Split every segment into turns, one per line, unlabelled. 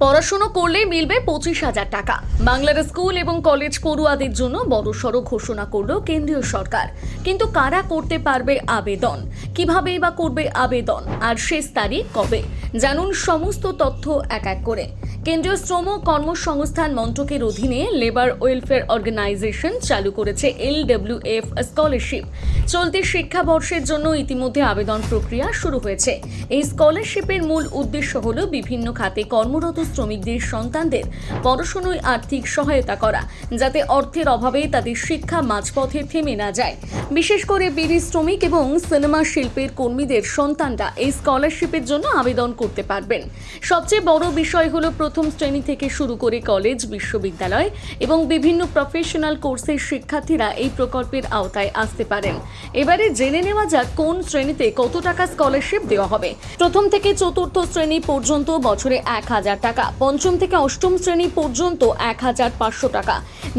পড়াশোনা করলে মিলবে 25,000 টাকা। বাংলার স্কুল এবং কলেজ পড়ুয়াদের জন্য বড়সড় ঘোষণা করল কেন্দ্রীয় সরকার। কিন্তু কারা করতে পারবে আবেদন, কিভাবেই বা করবে আবেদন, আর শেষ তারিখ কবে? জানুন সমস্ত তথ্য এক এক করে। কেন্দ্রীয় শ্রম কর্মসংস্থান মন্ত্রকের অধীনে লেবার ওয়েলফেয়ার অর্গানাইজেশন চালু করেছে LWF স্কলারশিপ। চলতি শিক্ষাবর্ষের জন্য ইতিমধ্যে আবেদন প্রক্রিয়া শুরু হয়েছে। এই স্কলারশিপের মূল উদ্দেশ্য হল বিভিন্ন খাতে কর্মরত শ্রমিকদের সন্তানদের পড়াশোনায় আর্থিক সহায়তা করা, যাতে অর্থের অভাবে তাদের শিক্ষা মাঝপথে থেমে না যায়। বিশেষ করে বিড়ি শ্রমিক এবং সিনেমা শিল্পের কর্মীদের সন্তানরা এই স্কলারশিপের জন্য আবেদন করতে পারবেন। সবচেয়ে বড় বিষয় হলো প্রথম শ্রেণী থেকে শুরু করে কলেজ, বিশ্ববিদ্যালয় এবং বিভিন্ন প্রফেশনাল কোর্সের শিক্ষার্থীরা এই প্রকল্পের আওতায় আসতে পারেন। এবারে জেনে নেওয়া যাক কোন শ্রেণীতে কত টাকা স্কলারশিপ দেওয়া হবে। প্রথম থেকে চতুর্থ শ্রেণী পর্যন্ত বছরে 1,000 টাকা, পঞ্চম থেকে অষ্টম শ্রেণী পর্যন্ত 1,500 টাকা,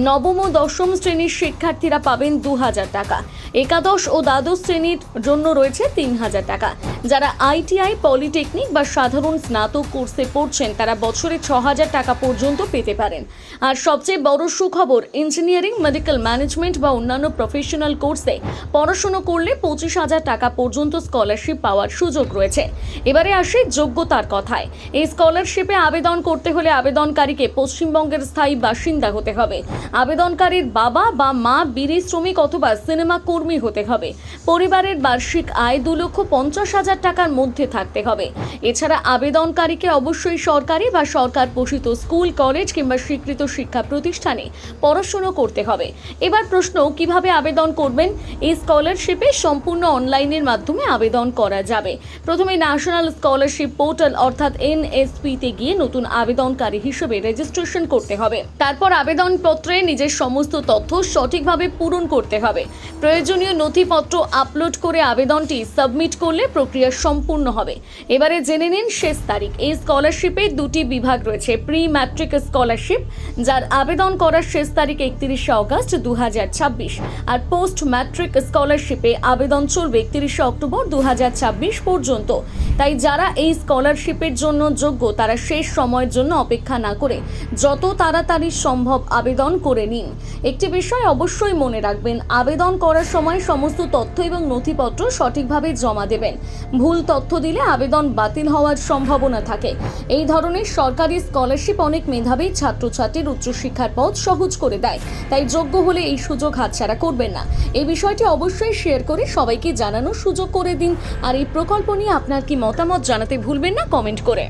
নবম ও দশম শ্রেণীর শিক্ষার্থীরা পাবেন 2,000 টাকা, একাদশ ও দ্বাদশ শ্রেণীর জন্য রয়েছে 3,000 টাকা। যারা ITI, পলিটেকনিক বা সাধারণ স্নাতক কোর্সে পড়ছেন তারা বছরে 6,000 টাকা পর্যন্ত পেতে পারেন। আর সবচেয়ে বড় সুখবর, ইঞ্জিনিয়ারিং, মেডিকেল ম্যানেজমেন্ট বা অন্যান্য প্রফেশনাল কোর্সে পড়াশোনা করলে 25,000 টাকা পর্যন্ত স্কলারশিপ পাওয়ার সুযোগ রয়েছে। এবারে আসে যোগ্যতার কথায়। এই স্কলারশিপে আবেদন করতে হলে আবেদনকারীকে পশ্চিমবঙ্গের স্থায়ী বাসিন্দা হতে হবে। আবেদনকারীর বাবা বা মা বিড়ি শ্রমিক অথবা সিনেমা কর্মী হতে হবে। পরিবারের বার্ষিক আয় 2,50,000 টাকার মধ্যে থাকতে হবে। এছাড়া আবেদনকারীকে অবশ্যই সরকারি বা সরকার পোষিত স্কুল, কলেজ কিংবা স্বীকৃত শিক্ষা প্রতিষ্ঠানে পড়াশোনা করতে হবে। এবার প্রশ্ন, কিভাবে আবেদন করবেন? এই স্কলারশিপে সম্পূর্ণ অনলাইনের মাধ্যমে আবেদন করা যাবে। প্রথমে ন্যাশনাল স্কলারশিপ পোর্টাল অর্থাৎ NSP তে গিয়ে নতুন আবেদনকারী হিসেবে রেজিস্ট্রেশন করতে হবে। তারপর আবেদনপত্রে নিজের সমস্ত তথ্য সঠিকভাবে পূরণ করতে হবে। প্রয়োজনীয় নথিপত্র আপলোড করে আবেদনটি সাবমিট করলে প্রক্রিয়া সম্পূর্ণ হবে। এবারে জেনে নিন শেষ তারিখ। এই স্কলারশিপে দুটি বিভাগ রয়েছে। প্রি ম্যাট্রিক স্কলারশিপ, যার আবেদন করার শেষ তারিখ 31শে অগস্ট 2026, আর পোস্ট ম্যাট্রিক স্কলারশিপে আবেদন চলবে 31শে অক্টোবর 2026 পর্যন্ত। তাই যারা এই স্কলারশিপের জন্য যোগ্য তারা শেষ সময়ের জন্য অপেক্ষা না করে যত তাড়াতাড়ি সম্ভব আবেদন করে নিন। একটি বিষয় অবশ্যই মনে রাখবেন, আবেদন করার সময় সমস্ত তথ্য এবং নথিপত্র সঠিকভাবে জমা দেবেন। ভুল তথ্য দিলে আবেদন বাতিল হওয়ার সম্ভাবনা থাকে। এই ধরনের সরকারি স্কলারশিপ অনেক মেধাবী ছাত্রছাত্রীর উচ্চশিক্ষার পথ সহজ করে দেয়। তাই যোগ্য হলে এই সুযোগ হাতছাড়া করবেন না। এই বিষয়টি অবশ্যই শেয়ার করে সবাইকে জানানোর সুযোগ করে দিন। আর এই প্রকল্প নিয়ে আপনার কি মতামত জানাতে ভুলবেন না কমেন্ট করে।